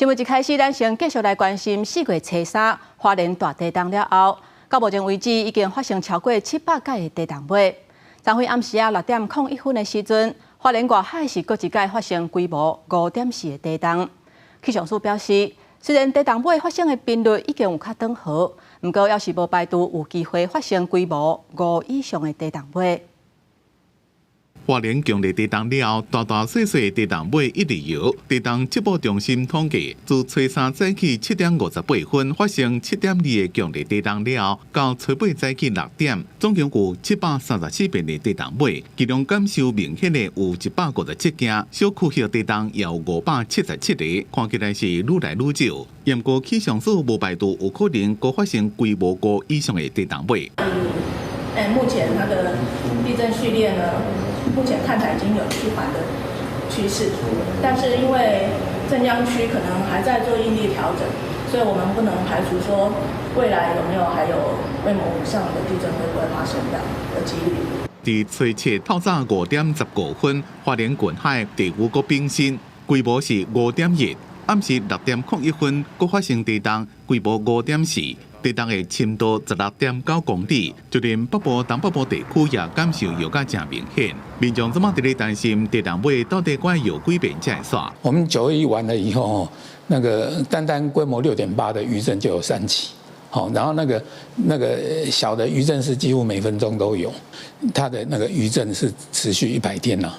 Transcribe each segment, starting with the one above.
节目一开始，咱先继续来关心4月初3花莲大地震了后，到目前为止已经发生超过700届的地动尾。昨天暗时6:01的时阵，花莲外海是搁一届发生规模5.4的地动。气象署表示，虽然地动尾发生的频率已经有较缓和，不过也是无排除有机会发生规模5以上的地动尾。 花莲强烈地震了后，大大小小的地动尾一直摇。地动节目中心统计，自初3早起7:58分发生7.2的强烈地动了后，到初8早起6点，总共有734遍的地动尾，其中感受明显的有157件，小区域地动也有577个，看起来是愈来愈少。不过气象署无排除有可能再发生规模5以上的地动尾。目前它的地震序列呢？ 目前看起来已经有趋缓的趋势，但是因为震央区可能还在做应力调整，所以我们不能排除说未来有没有还有规模5以上的地震会不会发生的几率。伫初7透早5:15分，花莲近海第5个冰心，规模是5.1；暗时6:01分，佫发生地震，规模5.4。 地震的深度16.9公里，就连北部、东北部地区也感受有较真明显。民众怎么伫咧担心地动尾到底该有几遍才会煞？我们9月1完了以后，那个单规模6.8的余震就有3起，好，然后那个小的余震是几乎每分钟都有，它的那个余震是持续100天了。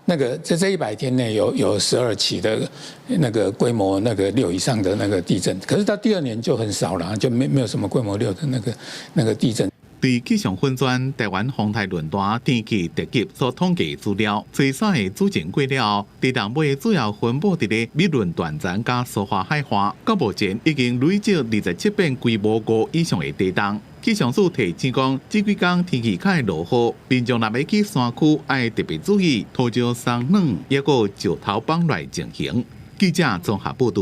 那个在这100天内有12起的那个规模6以上的那个地震，可是到第2年就很少了，就没有什么规模6的那个地震。对气象分专台湾风台论坛天气特辑所统计资料，初3的主震过了后，地动尾主要分布伫咧美仑断层加苏花海花，到目前已经累积27遍规模5以上的地动。 气象署提醒讲，这几天天气较会落雨，民众若要去山区，要特别注意土石松软，也个石头崩来情形。记者综合报道。